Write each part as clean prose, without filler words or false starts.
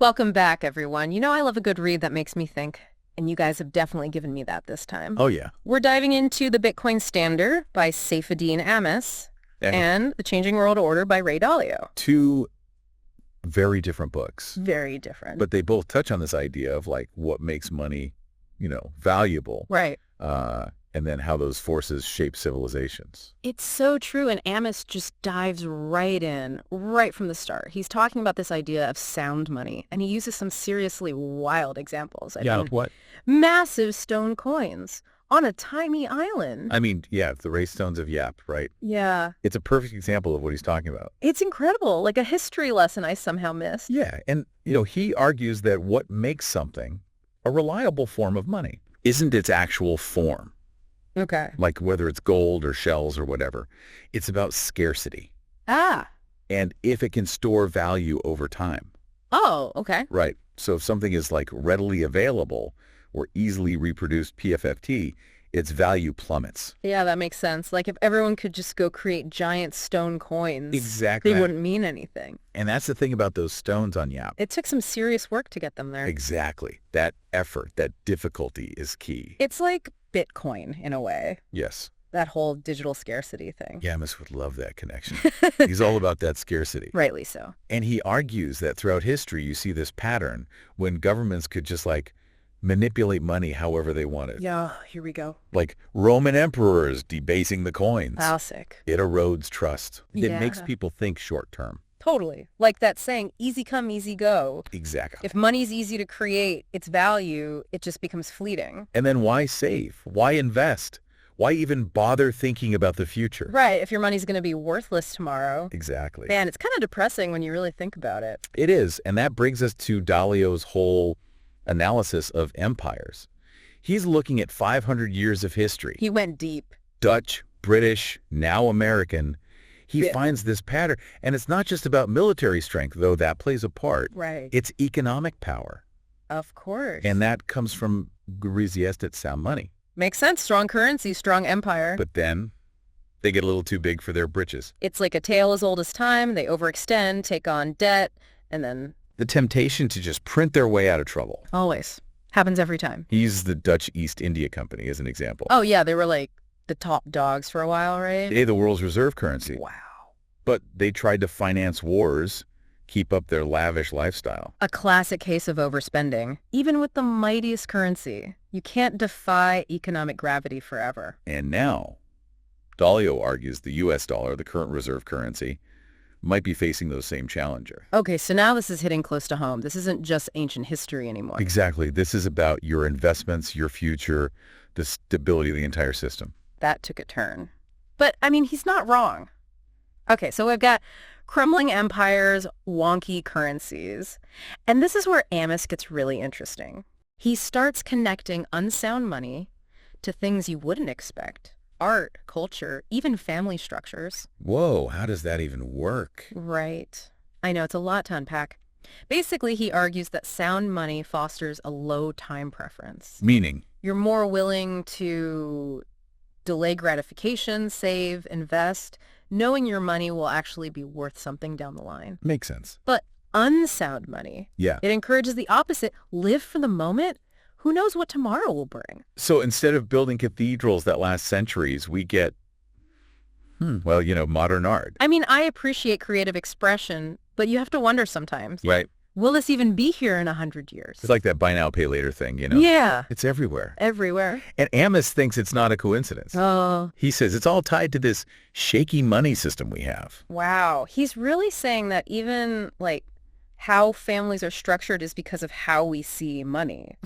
Welcome back, everyone. You know I love a good read that makes me think, and you guys have definitely given me that this time. Oh, yeah. We're diving into The Bitcoin Standard by Saifedean Ammous and The Changing World Order by Ray Dalio. Two very different books. Very different. But they both touch on this idea of like what makes money, valuable. Right. And then how those forces shape civilizations. It's so true, and Ammous just dives right in, right from the start. He's talking about this idea of sound money, and he uses some seriously wild examples. What? Massive stone coins on a tiny island. The Ray Stones of Yap, right? Yeah. It's a perfect example of what he's talking about. It's incredible, like a history lesson I somehow missed. Yeah, and, he argues that what makes something a reliable form of money isn't its actual form. Okay. Like whether it's gold or shells or whatever. It's about scarcity. Ah. And if it can store value over time. Oh, okay. Right. So if something is like readily available or easily reproduced PFFT, its value plummets. Yeah, that makes sense. Like if everyone could just go create giant stone coins, Exactly. they wouldn't mean anything. And that's the thing about those stones on Yap. It took some serious work to get them there. Exactly. That effort, that difficulty is key. It's like Bitcoin in a way. Yes. That whole digital scarcity thing. Ammous would love that connection. He's all about that scarcity. Rightly so. And he argues that throughout history, you see this pattern when governments could just manipulate money however they wanted. Yeah, here we go. Like Roman emperors debasing the coins. Classic. It erodes trust. It Yeah. makes people think short term. Totally. Like that saying, easy come, easy go. Exactly. If money's easy to create, its value, it just becomes fleeting. And then why save? Why invest? Why even bother thinking about the future? Right, if your money's going to be worthless tomorrow. Exactly. Man, it's kind of depressing when you really think about it. It is. And that brings us to Dalio's whole analysis of empires. He's looking at 500 years of history. He went deep. Dutch, British, now American. He finds this pattern. And it's not just about military strength, though that plays a part. Right. It's economic power. Of course. And that comes from Griziestet sound money. Makes sense. Strong currency, strong empire. But then they get a little too big for their britches. It's like a tale as old as time. They overextend, take on debt, and then... The temptation to just print their way out of trouble. Always. Happens every time. He uses the Dutch East India Company as an example. Oh, yeah. They were like the top dogs for a while, right? Today, the world's reserve currency. Wow. But they tried to finance wars, keep up their lavish lifestyle. A classic case of overspending. Even with the mightiest currency, you can't defy economic gravity forever. And now, Dalio argues the U.S. dollar, the current reserve currency, might be facing those same challenges. Okay, so now this is hitting close to home. This isn't just ancient history anymore. Exactly. This is about your investments, your future, the stability of the entire system. That took a turn. But, he's not wrong. Okay, so we've got crumbling empires, wonky currencies. And this is where Ammous gets really interesting. He starts connecting unsound money to things you wouldn't expect. Art, culture, even family structures. Whoa, how does that even work? Right. I know, it's a lot to unpack. Basically, he argues that sound money fosters a low time preference. Meaning? You're more willing to delay gratification, save, invest, knowing your money will actually be worth something down the line. Makes sense. But unsound money, Yeah. it encourages the opposite. Live for the moment. Who knows what tomorrow will bring? So instead of building cathedrals that last centuries, we get, modern art. I appreciate creative expression, but you have to wonder sometimes. Right. Will this even be here in 100 years? It's like that buy now, pay later thing, Yeah. It's everywhere. Everywhere. And Ammous thinks it's not a coincidence. Oh, He says it's all tied to this shaky money system we have. wow. He's really saying that even, how families are structured is because of how we see money.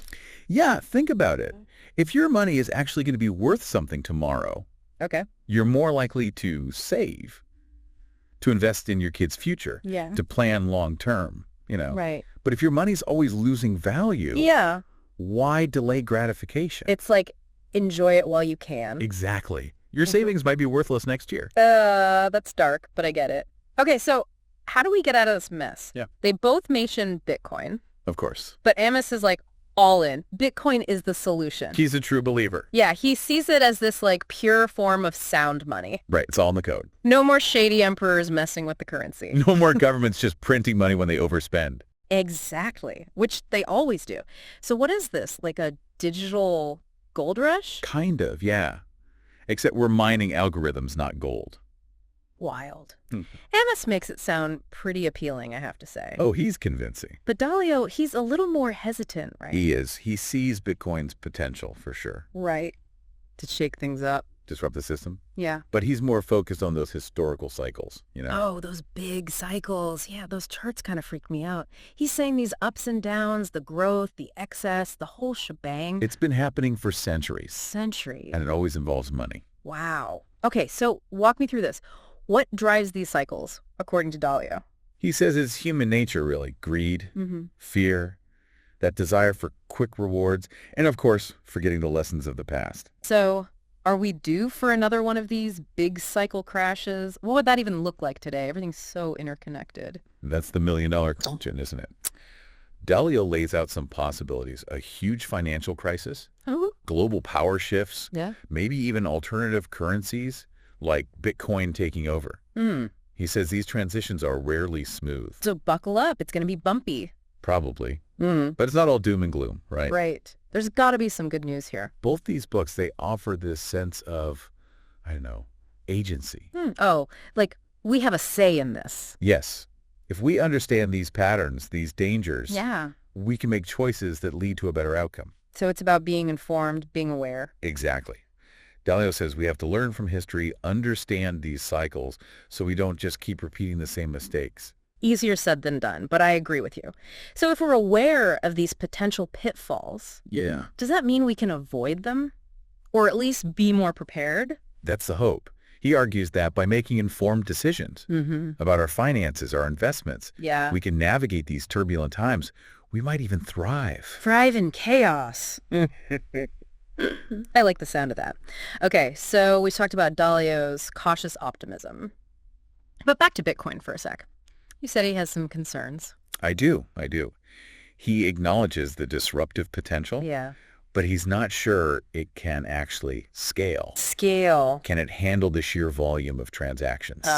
Yeah, think about it. If your money is actually going to be worth something tomorrow, Okay. you're more likely to save, to invest in your kid's future, Yeah. to plan long term, Right. But if your money's always losing value, Yeah. why delay gratification? It's like, enjoy it while you can. Exactly. Your Mhm. savings might be worthless next year. That's dark, but I get it. Okay, so how do we get out of this mess? Yeah. They both mention Bitcoin, Of course. but Ammous is all in. Bitcoin is the solution. He's a true believer. Yeah, he sees it as this pure form of sound money. Right. It's all in the code. No more shady emperors messing with the currency. No more governments just printing money when they overspend. Exactly, which they always do. So what is this, like a digital gold rush? Kind of, yeah. Except we're mining algorithms, not gold. Wild. Hmm. Ammous makes it sound pretty appealing, I have to say. Oh, he's convincing. But Dalio, he's a little more hesitant, right? He is. He sees Bitcoin's potential, for sure. Right. To shake things up. Disrupt the system. Yeah. But he's more focused on those historical cycles, you know? Oh, those big cycles. Yeah, those charts kind of freak me out. He's saying these ups and downs, the growth, the excess, the whole shebang. It's been happening for centuries. Centuries. And it always involves money. Wow. Okay, so walk me through this. What drives these cycles, according to Dalio? He says it's human nature, really. Greed, fear, that desire for quick rewards, and of course, forgetting the lessons of the past. So, are we due for another one of these big cycle crashes? What would that even look like today? Everything's so interconnected. That's the million-dollar question, isn't it? Dalio lays out some possibilities. A huge financial crisis, Oh, global power shifts, yeah. maybe even alternative currencies like Bitcoin taking over. He says these transitions are rarely smooth. So buckle up. It's going to be bumpy. Probably. But it's not all doom and gloom, right? Right. There's got to be some good news here. Both these books, they offer this sense of, I don't know, agency. Oh, like we have a say in this. Yes. If we understand these patterns, these dangers, Yeah. we can make choices that lead to a better outcome. So it's about being informed, being aware. Exactly. Dalio says we have to learn from history, understand these cycles, so we don't just keep repeating the same mistakes. Easier said than done, but I agree with you. So if we're aware of these potential pitfalls, Yeah. does that mean we can avoid them? Or at least be more prepared? That's the hope. He argues that by making informed decisions about our finances, our investments, Yeah. we can navigate these turbulent times. We might even thrive. Thrive in chaos. I like the sound of that. Okay, so we talked about Dalio's cautious optimism. But back to Bitcoin for a sec. You said he has some concerns. I do. He acknowledges the disruptive potential, Yeah. but he's not sure it can actually scale. Scale. Can it handle the sheer volume of transactions?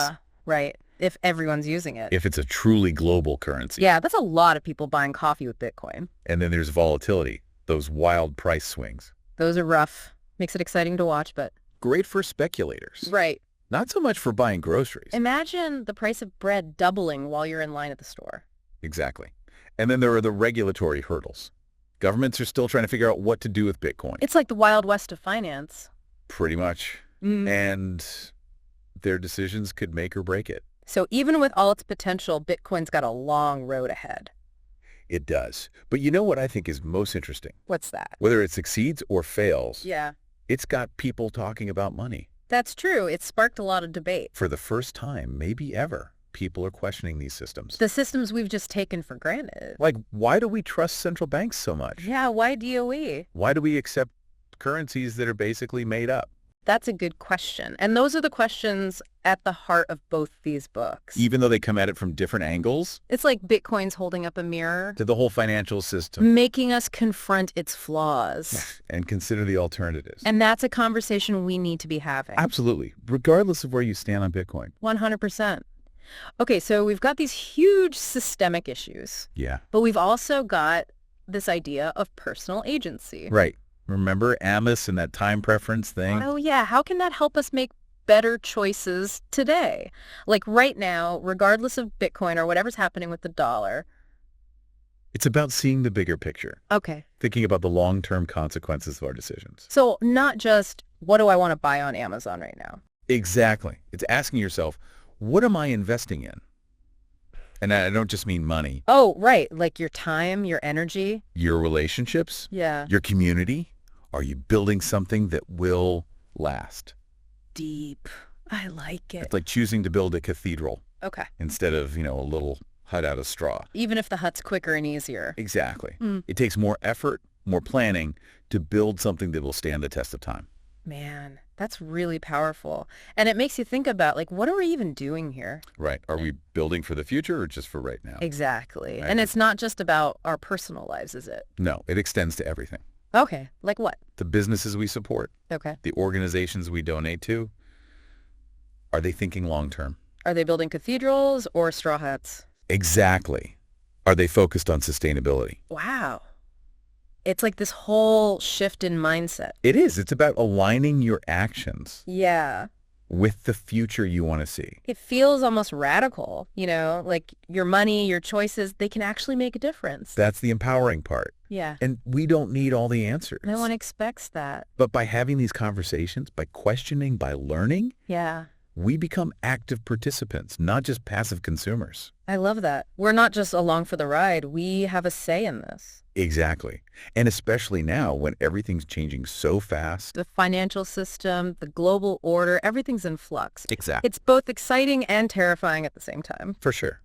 Right. If everyone's using it. If it's a truly global currency. Yeah, that's a lot of people buying coffee with Bitcoin. And then there's volatility, those wild price swings. Those are rough. Makes it exciting to watch, but... Great for speculators. Right. Not so much for buying groceries. Imagine the price of bread doubling while you're in line at the store. Exactly. And then there are the regulatory hurdles. Governments are still trying to figure out what to do with Bitcoin. It's like the Wild West of finance. Pretty much. And their decisions could make or break it. So even with all its potential, Bitcoin's got a long road ahead. It does. But you know what I think is most interesting? What's that? Whether it succeeds or fails, Yeah. it's got people talking about money. That's true. It sparked a lot of debate. For the first time, maybe ever, people are questioning these systems. The systems we've just taken for granted. Like, why do we trust central banks so much? Yeah, why DOE? Why do we accept currencies that are basically made up? That's a good question. And those are the questions at the heart of both these books. Even though they come at it from different angles? It's like Bitcoin's holding up a mirror, To the whole financial system. making us confront its flaws. And consider the alternatives. And that's a conversation we need to be having. Absolutely. Regardless of where you stand on Bitcoin. 100%. Okay, so we've got these huge systemic issues, Yeah. but we've also got this idea of personal agency. Right. Remember Ammous and that time preference thing? Oh, yeah. How can that help us make better choices today? Like right now, regardless of Bitcoin or whatever's happening with the dollar. It's about seeing the bigger picture. Okay. Thinking about the long-term consequences of our decisions. So not just, what do I want to buy on Amazon right now? Exactly. It's asking yourself, what am I investing in? And I don't just mean money. Oh, right. Like your time, your energy. Your relationships, Yeah. your community. Are you building something that will last? Deep. I like it. It's like choosing to build a cathedral Okay. instead of, a little hut out of straw. Even if the hut's quicker and easier. Exactly. It takes more effort, more planning to build something that will stand the test of time. Man, that's really powerful. And it makes you think about, like, what are we even doing here? Right. Are we building for the future or just for right now? Exactly. Right. And it's not just about our personal lives, is it? No, it extends to everything. Okay. Like what? The businesses we support, Okay. the organizations we donate to, are they thinking long term? Are they building cathedrals or straw huts? Exactly. Are they focused on sustainability? Wow. It's like this whole shift in mindset. It is. It's about aligning your actions Yeah. with the future you want to see. It feels almost radical, like your money, your choices, they can actually make a difference. That's the empowering part. Yeah. And we don't need all the answers. No one expects that. But by having these conversations, by questioning, by learning, Yeah. we become active participants, not just passive consumers. I love that. We're not just along for the ride. We have a say in this. Exactly. And especially now when everything's changing so fast. The financial system, the global order, everything's in flux. Exactly. It's both exciting and terrifying at the same time. For sure.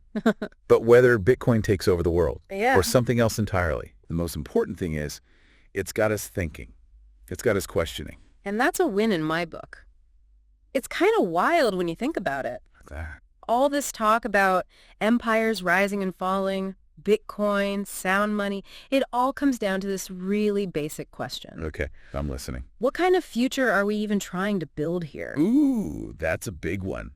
But whether Bitcoin takes over the world Yeah. or something else entirely, the most important thing is it's got us thinking. It's got us questioning. And that's a win in my book. It's kind of wild when you think about it. All this talk about empires rising and falling, Bitcoin, sound money, it all comes down to this really basic question. Okay, I'm listening. What kind of future are we even trying to build here? Ooh, that's a big one.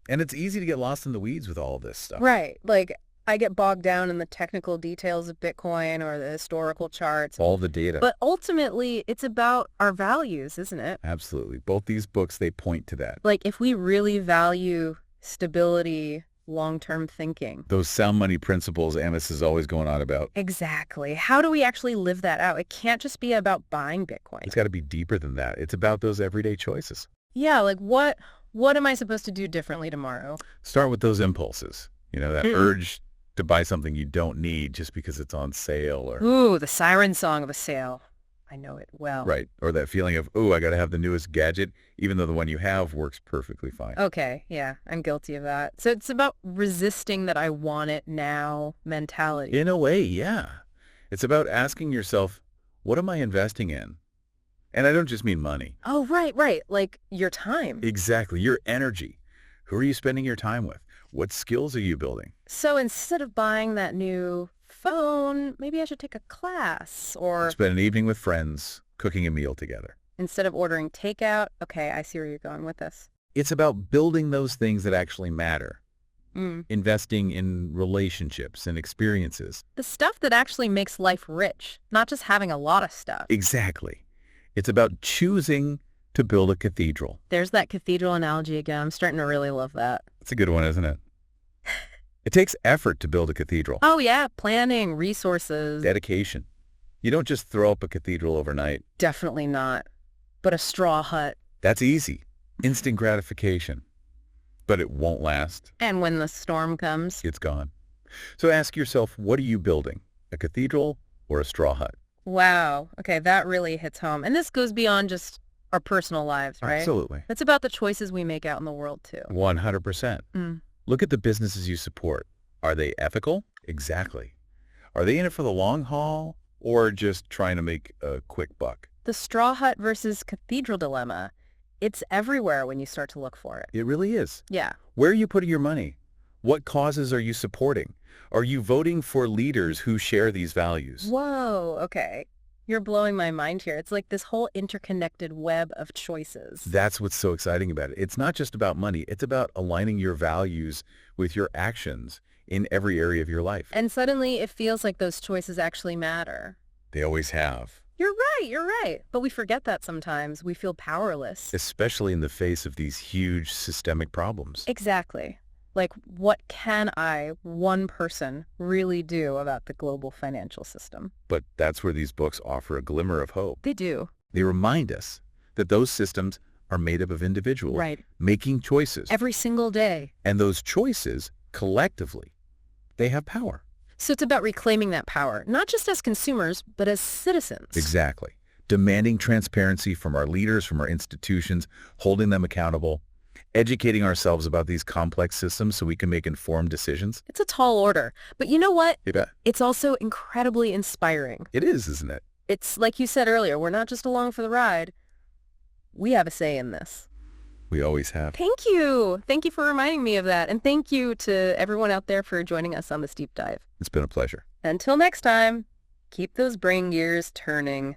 And it's easy to get lost in the weeds with all of this stuff. Right. Like, I get bogged down in the technical details of Bitcoin or the historical charts. All the data. But ultimately, it's about our values, isn't it? Absolutely. Both these books, they point to that. Like, if we really value stability, long-term thinking. Those sound money principles Ammous is always going on about. Exactly. How do we actually live that out? It can't just be about buying Bitcoin. It's got to be deeper than that. It's about those everyday choices. Yeah, like what am I supposed to do differently tomorrow? Start with those impulses. That urge to buy something you don't need just because it's on sale or... Ooh, the siren song of a sale. I know it well. Right. Or that feeling of, I got to have the newest gadget, even though the one you have works perfectly fine. Okay, yeah, I'm guilty of that. So it's about resisting that I want it now mentality. In a way, yeah. It's about asking yourself, what am I investing in? And I don't just mean money. Oh, right. Like your time. Exactly. Your energy. Who are you spending your time with? What skills are you building? So instead of buying that new phone, maybe I should take a class or... Spend an evening with friends, cooking a meal together. Instead of ordering takeout, okay, I see where you're going with this. It's about building those things that actually matter. Investing in relationships and experiences. The stuff that actually makes life rich, not just having a lot of stuff. Exactly. It's about choosing to build a cathedral. There's that cathedral analogy again. I'm starting to really love that. It's a good one, isn't it? It takes effort to build a cathedral. Oh, yeah. Planning, resources. Dedication. You don't just throw up a cathedral overnight. Definitely not. But a straw hut. That's easy. Instant gratification. But it won't last. And when the storm comes? It's gone. So ask yourself, what are you building? A cathedral or a straw hut? Wow. Okay, that really hits home. And this goes beyond just our personal lives, right? Absolutely. It's about the choices we make out in the world, too. 100%. Look at the businesses you support. Are they ethical? Exactly. Are they in it for the long haul or just trying to make a quick buck? The straw hut versus cathedral dilemma. It's everywhere when you start to look for it. It really is. Yeah. Where are you putting your money? What causes are you supporting? Are you voting for leaders who share these values? Whoa, okay. You're blowing my mind here. It's like this whole interconnected web of choices. That's what's so exciting about it. It's not just about money. It's about aligning your values with your actions in every area of your life. And suddenly it feels like those choices actually matter. They always have. You're right. But we forget that sometimes. We feel powerless. Especially in the face of these huge systemic problems. Exactly. Like, what can I, one person, really do about the global financial system? But that's where these books offer a glimmer of hope. They do. They remind us that those systems are made up of individuals making choices. Every single day. And those choices, collectively, they have power. So it's about reclaiming that power, not just as consumers, but as citizens. Exactly. Demanding transparency from our leaders, from our institutions, holding them accountable, educating ourselves about these complex systems so we can make informed decisions. It's a tall order. But you know what? You bet. It's also incredibly inspiring. It is, isn't it? It's like you said earlier, we're not just along for the ride. We have a say in this. We always have. Thank you. Thank you for reminding me of that. And thank you to everyone out there for joining us on this deep dive. It's been a pleasure. Until next time, keep those brain gears turning.